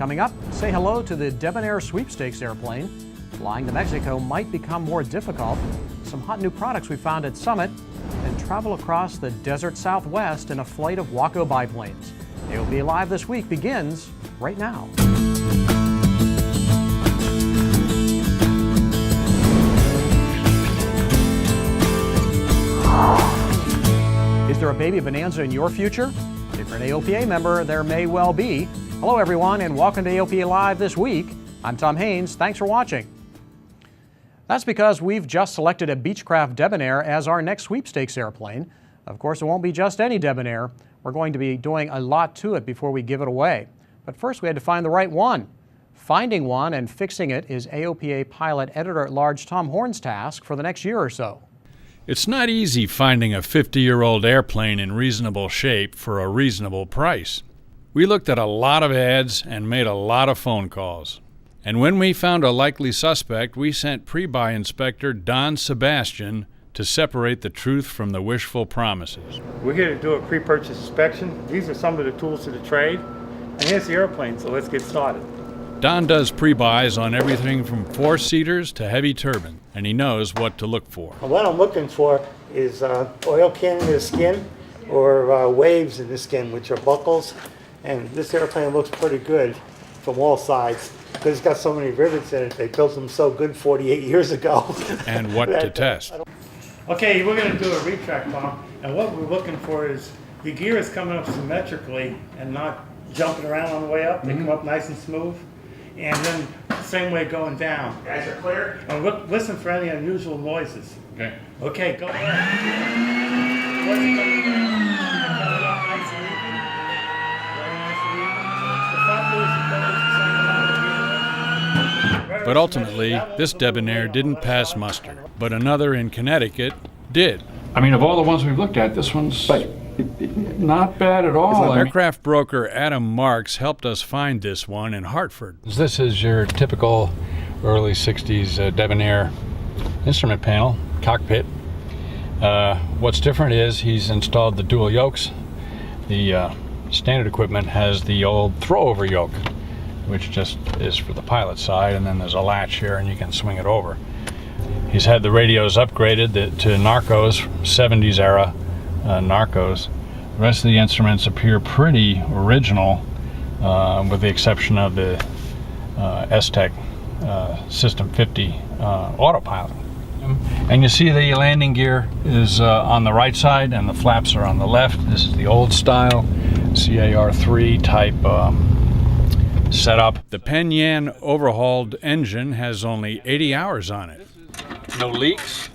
Coming up, say hello to the Debonair Sweepstakes airplane. Flying to Mexico might become more difficult. Some hot new products we found at Summit, and travel across the desert Southwest in a flight of WACO biplanes. AOPA Live this week begins right now. Is there a baby bonanza in your future? If you're an AOPA member, there may well be. Hello everyone and welcome to AOPA Live this week. I'm Tom Haynes, thanks for watching. That's because we've just selected a Beechcraft Debonair as our next sweepstakes airplane. Of course, it won't be just any Debonair. We're going to be doing a lot to it before we give it away. But first we had to find the right one. Finding one and fixing it is AOPA pilot editor-at-large Tom Horn's task for the next year or so. It's not easy finding a 50-year-old airplane in reasonable shape for a reasonable price. We looked at a lot of ads and made a lot of phone calls. And when we found a likely suspect, we sent pre-buy inspector Don Sebastian to separate the truth from the wishful promises. We're here to do a pre-purchase inspection. These are some of the tools to the trade. And here's the airplane, so let's get started. Don does pre-buys on everything from four-seaters to heavy turbine, and he knows what to look for. What I'm looking for is oil can in the skin or waves in the skin, which are buckles. And this airplane looks pretty good from all sides because it's got so many rivets in it. They built them so good 48 years ago. And what to test. Okay, we're going to do a retract pump, and what we're looking for is the gear is coming up symmetrically and not jumping around on the way up. They come up nice and smooth, and then the same way going down. Guys are clear? And listen for any unusual noises. Okay. Okay, go ahead. What's coming down? Coming up nice and even. Very nice and even. The front wheels are closed the same amount of. But ultimately, this Debonair didn't pass muster, but another in Connecticut did. I mean, of all the ones we've looked at, this one's not bad at all. Aircraft broker Adam Marks helped us find this one in Hartford. This is your typical early 60s Debonair instrument panel, cockpit. What's different is he's installed the dual yokes. The standard equipment has the old throw-over yoke, which just is for the pilot side, and then there's a latch here and you can swing it over. He's had the radios upgraded to NARCOs, 70s era NARCOs. The rest of the instruments appear pretty original, with the exception of the S-Tech System 50 autopilot. And you see the landing gear is on the right side and the flaps are on the left. This is the old style CAR3 type setup. The Penyan overhauled engine has only 80 hours on it. No leaks.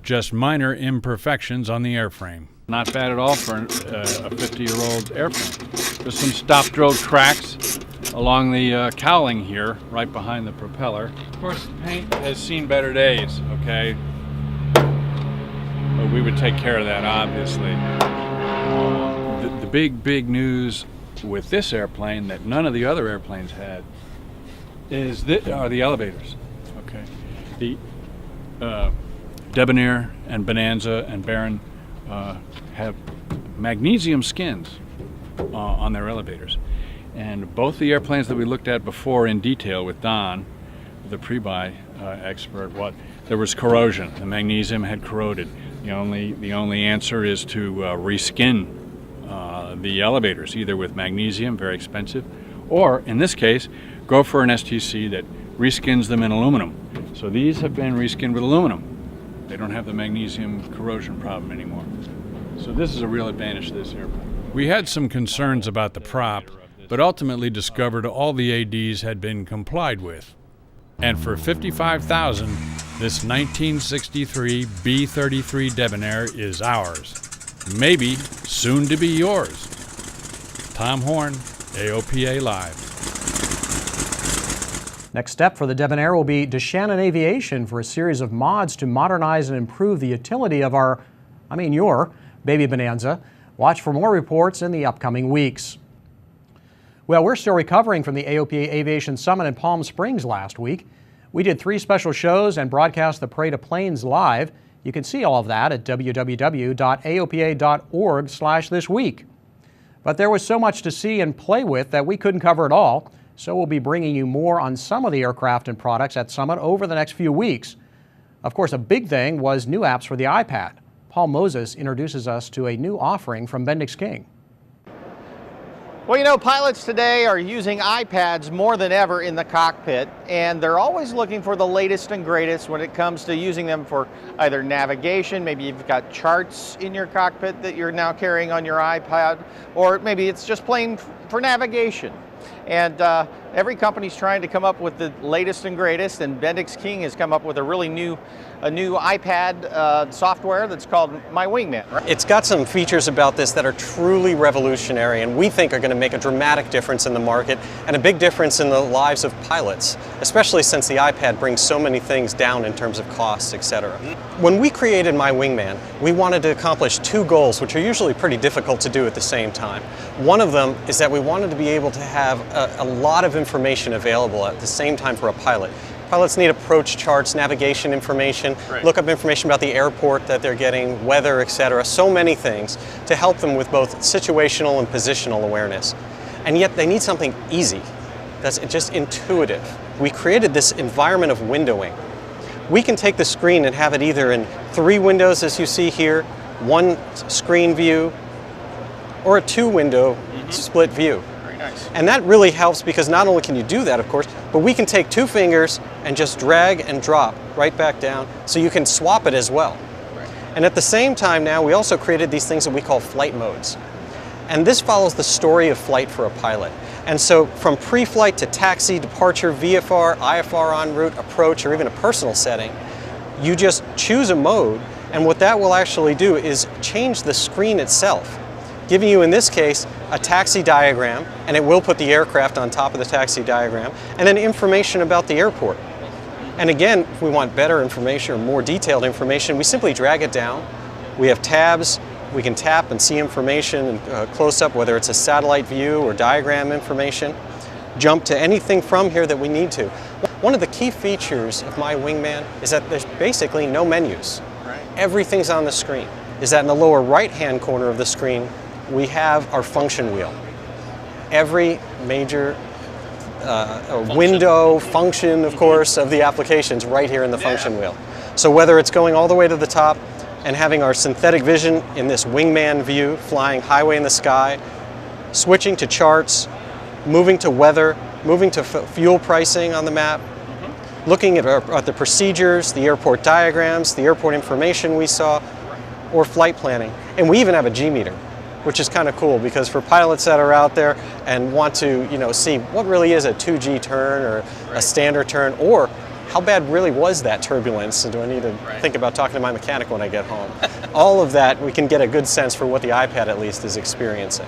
Just minor imperfections on the airframe. Not bad at all for a 50-year-old airplane. There's some stop drill cracks along the cowling here, right behind the propeller. Of course, the paint has seen better days, okay? But we would take care of that, obviously. The big news with this airplane that none of the other airplanes had is are the elevators. Okay, the Debonair and Bonanza and Baron have magnesium skins on their elevators, and both the airplanes that we looked at before in detail with Don, the pre-buy expert, there was corrosion. The magnesium had corroded. The only answer is to reskin the elevators, either with magnesium, very expensive, or in this case, go for an STC that reskins them in aluminum. So these have been reskinned with aluminum. They don't have the magnesium corrosion problem anymore. So this is a real advantage to this airplane. We had some concerns about the prop, but ultimately discovered all the ADs had been complied with. And for $55,000, this 1963 B-33 Debonair is ours. Maybe soon to be yours. Tom Horn, AOPA Live. Next step for the Debonair will be Deshannon Aviation for a series of mods to modernize and improve the utility of your baby Bonanza. Watch for more reports in the upcoming weeks. Well, we're still recovering from the AOPA Aviation Summit in Palm Springs last week. We did 3 special shows and broadcast the Parade of Planes live. You can see all of that at www.aopa.org/thisweek. But there was so much to see and play with that we couldn't cover it all, so we'll be bringing you more on some of the aircraft and products at Summit over the next few weeks. Of course, a big thing was new apps for the iPad. Paul Moses introduces us to a new offering from Bendix King. Well, you know, pilots today are using iPads more than ever in the cockpit, and they're always looking for the latest and greatest when it comes to using them for either navigation, maybe you've got charts in your cockpit that you're now carrying on your iPad, or maybe it's just plain for navigation. And every company's trying to come up with the latest and greatest, and Bendix King has come up with a really new iPad software that's called My Wingman. It's got some features about this that are truly revolutionary and we think are going to make a dramatic difference in the market and a big difference in the lives of pilots, especially since the iPad brings so many things down in terms of costs, etc. When we created My Wingman, we wanted to accomplish two goals, which are usually pretty difficult to do at the same time. One of them is that we wanted to be able to have a lot of information available at the same time for a pilot. Pilots need approach charts, navigation information, look up information about the airport that they're getting, weather, etc. So many things to help them with both situational and positional awareness. And yet they need something easy, that's just intuitive. We created this environment of windowing. We can take the screen and have it either in 3 windows as you see here, 1 screen view, or a 2-window split view. Nice. And that really helps because not only can you do that, of course, but we can take 2 fingers and just drag and drop right back down so you can swap it as well. Right. And at the same time now, we also created these things that we call flight modes. And this follows the story of flight for a pilot. And so from pre-flight to taxi, departure, VFR, IFR en route, approach, or even a personal setting, you just choose a mode, and what that will actually do is change the screen itself, giving you, in this case, a taxi diagram, and it will put the aircraft on top of the taxi diagram, and then information about the airport. And again, if we want better information or more detailed information, we simply drag it down. We have tabs, we can tap and see information close up, whether it's a satellite view or diagram information. Jump to anything from here that we need to. One of the key features of My Wingman is that there's basically no menus. Everything's on the screen. Is that in the lower right-hand corner of the screen, we have our function wheel. Every major window, function, of course, of the application's right here in the function wheel. So whether it's going all the way to the top and having our synthetic vision in this wingman view, flying highway in the sky, switching to charts, moving to weather, moving to fuel pricing on the map, looking at the procedures, the airport diagrams, the airport information we saw, or flight planning. And we even have a G-meter, which is kind of cool because for pilots that are out there and want to, see what really is a 2G turn or a standard turn, or how bad really was that turbulence, and do I need to think about talking to my mechanic when I get home? All of that, we can get a good sense for what the iPad at least is experiencing.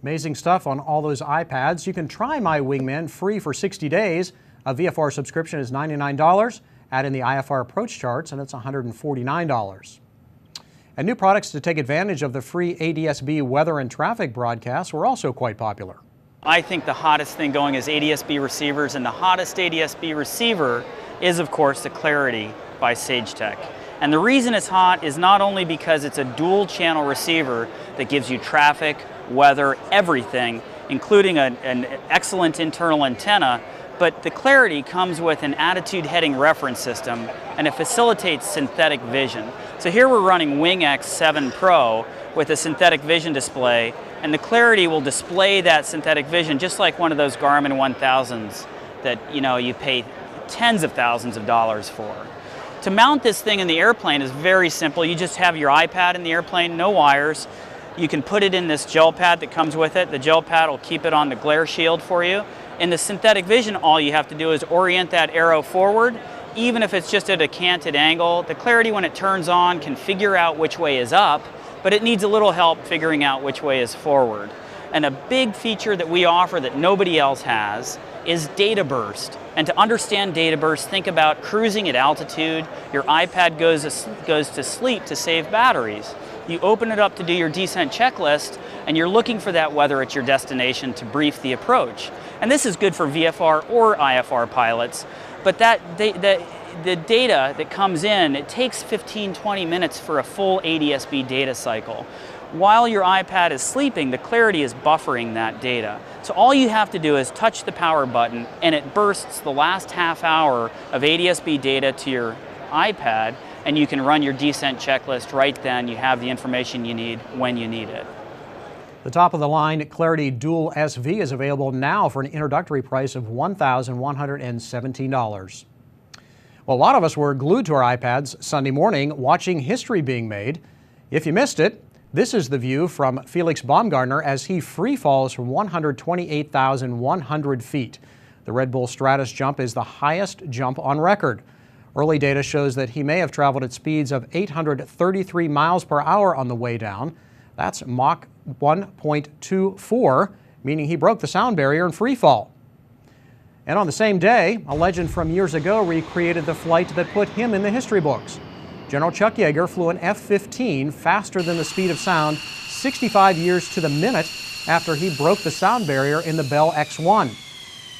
Amazing stuff on all those iPads. You can try My Wingman free for 60 days. A VFR subscription is $99. Add in the IFR approach charts and it's $149. And new products to take advantage of the free ADSB weather and traffic broadcasts were also quite popular. I think the hottest thing going is ADSB receivers, and the hottest ADSB receiver is, of course, the Clarity by SageTech. And the reason it's hot is not only because it's a dual channel receiver that gives you traffic, weather, everything, including an excellent internal antenna, but the Clarity comes with an attitude heading reference system, and it facilitates synthetic vision. So here we're running WingX 7 Pro with a synthetic vision display, and the Clarity will display that synthetic vision just like one of those Garmin 1000s that you pay tens of thousands of dollars for. To mount this thing in the airplane is very simple. You just have your iPad in the airplane, no wires. You can put it in this gel pad that comes with it. The gel pad will keep it on the glare shield for you. In the synthetic vision, all you have to do is orient that arrow forward, even if it's just at a canted angle. The Clarity, when it turns on, can figure out which way is up, but it needs a little help figuring out which way is forward. And a big feature that we offer that nobody else has is data burst. And to understand data burst, think about cruising at altitude. Your iPad goes to sleep to save batteries. You open it up to do your descent checklist, and you're looking for that weather at your destination to brief the approach. And this is good for VFR or IFR pilots, but the data that comes in, it takes 15-20 minutes for a full ADSB data cycle. while your iPad is sleeping, the Clarity is buffering that data. So all you have to do is touch the power button and it bursts the last half hour of ADSB data to your iPad, and you can run your descent checklist right then. You have the information you need when you need it. The top-of-the-line Clarity Dual SV is available now for an introductory price of $1,117. Well, a lot of us were glued to our iPads Sunday morning watching history being made. If you missed it, this is the view from Felix Baumgartner as he free falls from 128,100 feet. The Red Bull Stratus jump is the highest jump on record. Early data shows that he may have traveled at speeds of 833 miles per hour on the way down. That's Mach 1.24, meaning he broke the sound barrier in free fall. And on the same day, a legend from years ago recreated the flight that put him in the history books. General Chuck Yeager flew an F-15 faster than the speed of sound 65 years to the minute after he broke the sound barrier in the Bell X-1.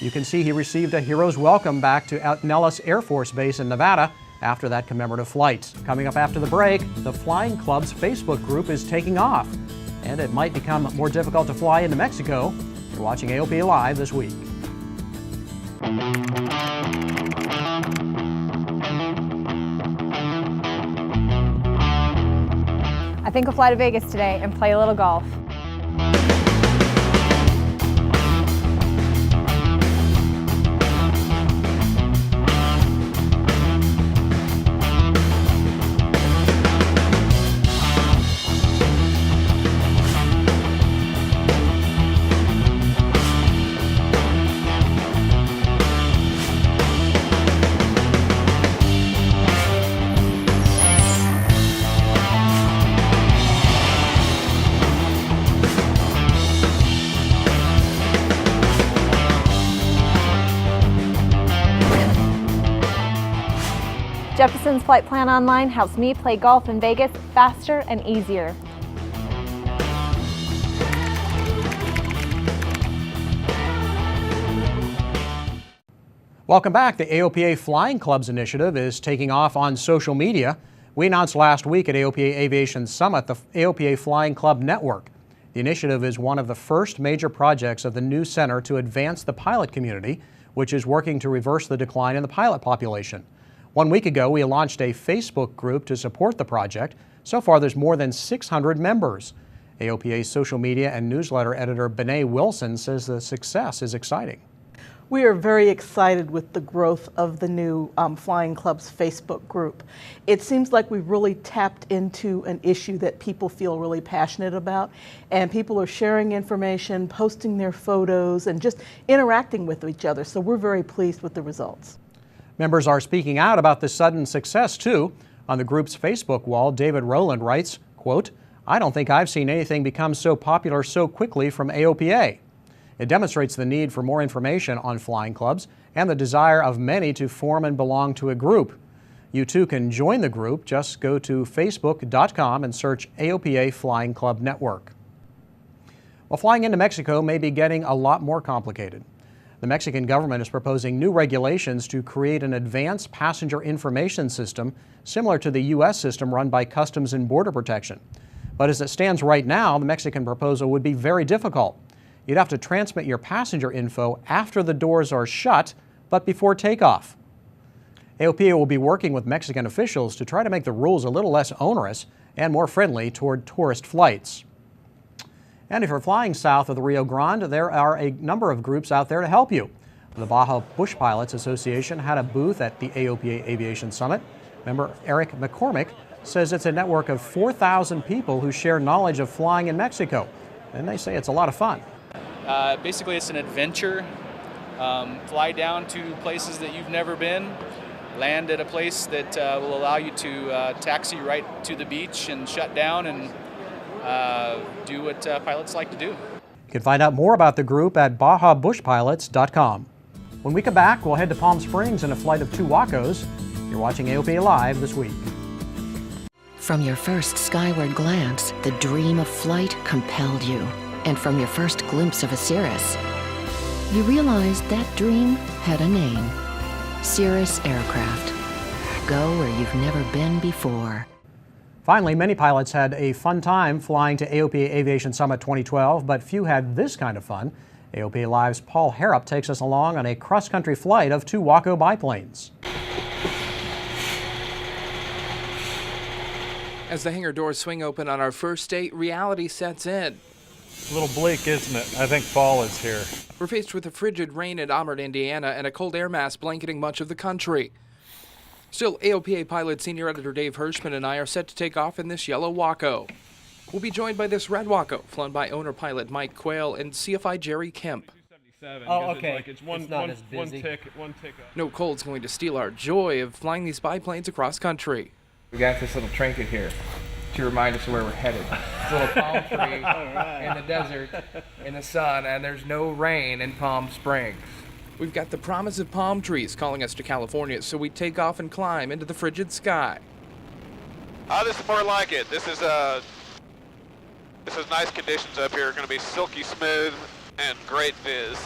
You can see he received a hero's welcome back to Nellis Air Force Base in Nevada after that commemorative flight. Coming up after the break, the Flying Club's Facebook group is taking off, and it might become more difficult to fly into Mexico. You're watching AOPA Live this week. I think we'll fly to Vegas today and play a little golf. Jefferson's Flight Plan Online helps me play golf in Vegas faster and easier. Welcome back. The AOPA Flying Clubs initiative is taking off on social media. We announced last week at AOPA Aviation Summit the AOPA Flying Club Network. The initiative is one of the first major projects of the new center to advance the pilot community, which is working to reverse the decline in the pilot population. 1 week ago, we launched a Facebook group to support the project. So far, there's more than 600 members. AOPA's social media and newsletter editor Debonair Wilson says the success is exciting. We are very excited with the growth of the new Flying Club's Facebook group. It seems like we've really tapped into an issue that people feel really passionate about, and people are sharing information, posting their photos, and just interacting with each other. So we're very pleased with the results. Members are speaking out about this sudden success, too. On the group's Facebook wall, David Rowland writes, quote, "I don't think I've seen anything become so popular so quickly from AOPA." It demonstrates the need for more information on flying clubs and the desire of many to form and belong to a group. You too can join the group. Just go to facebook.com and search AOPA Flying Club Network. Well, flying into Mexico may be getting a lot more complicated. The Mexican government is proposing new regulations to create an advanced passenger information system similar to the U.S. system run by Customs and Border Protection. But as it stands right now, the Mexican proposal would be very difficult. You'd have to transmit your passenger info after the doors are shut, but before takeoff. AOPA will be working with Mexican officials to try to make the rules a little less onerous and more friendly toward tourist flights. And if you're flying south of the Rio Grande, there are a number of groups out there to help you. The Baja Bush Pilots Association had a booth at the AOPA Aviation Summit. Member Eric McCormick says it's a network of 4,000 people who share knowledge of flying in Mexico. And they say it's a lot of fun. Basically, it's an adventure. Fly down to places that you've never been, land at a place that will allow you to taxi right to the beach and shut down and do what pilots like to do. You can find out more about the group at BajaBushPilots.com. When we come back, we'll head to Palm Springs in a flight of 2 WACOs. You're watching AOPA Live this week. From your first skyward glance, the dream of flight compelled you. And from your first glimpse of a Cirrus, you realized that dream had a name. Cirrus Aircraft. Go where you've never been before. Finally, many pilots had a fun time flying to AOPA Aviation Summit 2012, but few had this kind of fun. AOPA Live's Paul Harrop takes us along on a cross-country flight of 2 WACO biplanes. As the hangar doors swing open on our first day, reality sets in. A little bleak, isn't it? I think fall is here. We're faced with a frigid rain in Auburn, Indiana, and a cold air mass blanketing much of the country. Still, AOPA pilot senior editor Dave Hirschman and I are set to take off in this yellow WACO. We'll be joined by this red WACO, flown by owner-pilot Mike Quayle and CFI Jerry Kemp. Oh, okay. It's not as busy. One tick up. No cold's going to steal our joy of flying these biplanes across country. We got this little trinket here to remind us where we're headed. This little palm tree in the desert, in the sun, and there's no rain in Palm Springs. We've got the promise of palm trees calling us to California, so we take off and climb into the frigid sky. This is more like it. This is nice conditions up here. Going to be silky smooth and great viz.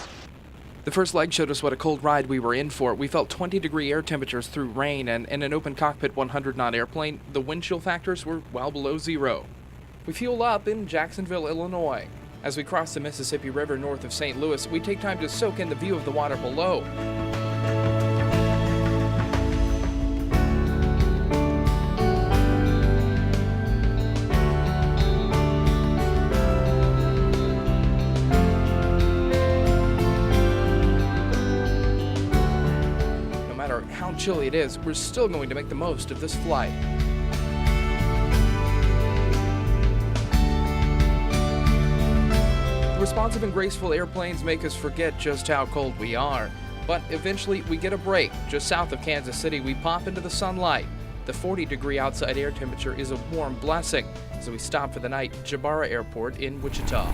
The first leg showed us what a cold ride we were in for. We felt 20-degree air temperatures through rain, and in an open-cockpit 100-knot airplane, the wind chill factors were well below zero. We fuel up in Jacksonville, Illinois. As we cross the Mississippi River north of St. Louis, we take time to soak in the view of the water below. No matter how chilly it is, we're still going to make the most of this flight. Responsive and graceful airplanes make us forget just how cold we are. But eventually we get a break. Just south of Kansas City, we pop into the sunlight. The 40-degree outside air temperature is a warm blessing, so we stop for the night at Jabara Airport in Wichita.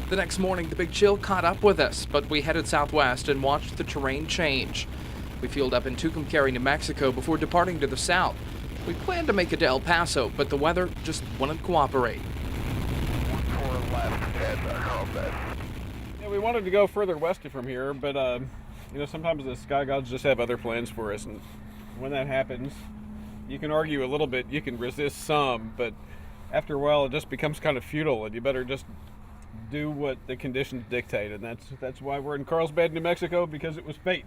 The next morning, the big chill caught up with us, but we headed southwest and watched the terrain change. We fueled up in Tucumcari, New Mexico before departing to the south. We planned to make it to El Paso, but the weather just wouldn't cooperate. Yeah, we wanted to go further west from here, but sometimes the sky gods just have other plans for us, and when that happens, you can argue a little bit, you can resist some, but after a while it just becomes kind of futile, and you better just do what the conditions dictate, and that's why we're in Carlsbad, New Mexico, because it was fate.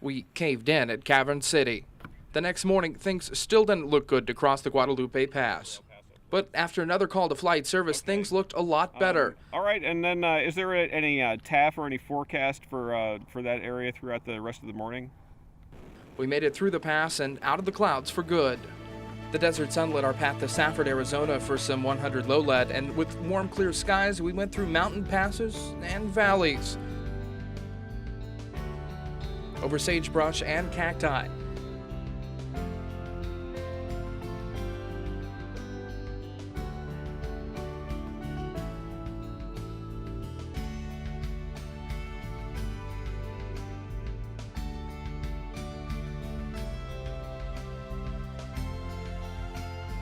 We caved in at Cavern City. The next morning, things still didn't look good to cross the Guadalupe Pass. But after another call to flight service, things looked a lot better. All right, and then is there any TAF or any forecast for that area throughout the rest of the morning? We made it through the pass and out of the clouds for good. The desert sun lit our path to Safford, Arizona for some 100 low lead, and with warm, clear skies, we went through mountain passes and valleys, over sagebrush and cacti.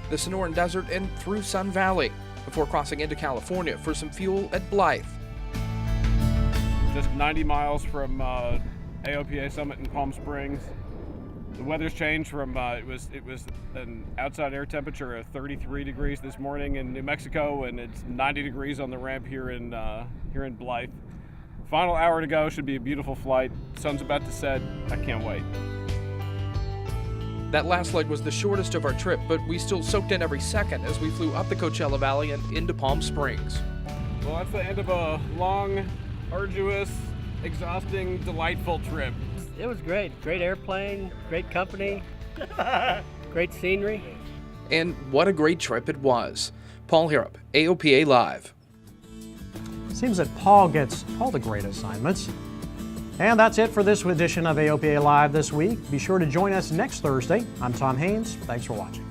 The Sonoran Desert and through Sun Valley before crossing into California for some fuel at Blythe. Just 90 miles from AOPA Summit in Palm Springs. The weather's changed from it was an outside air temperature of 33 degrees this morning in New Mexico, and it's 90 degrees on the ramp here in Blythe. Final hour to go. Should be a beautiful flight. Sun's about to set. I can't wait. That last leg was the shortest of our trip, but we still soaked in every second as we flew up the Coachella Valley and into Palm Springs. Well, that's the end of a long, arduous, exhausting, delightful trip. It was great. Great airplane, great company, great scenery. And what a great trip it was. Paul Harrop, AOPA Live. Seems that Paul gets all the great assignments. And that's it for this edition of AOPA Live this week. Be sure to join us next Thursday. I'm Tom Haynes. Thanks for watching.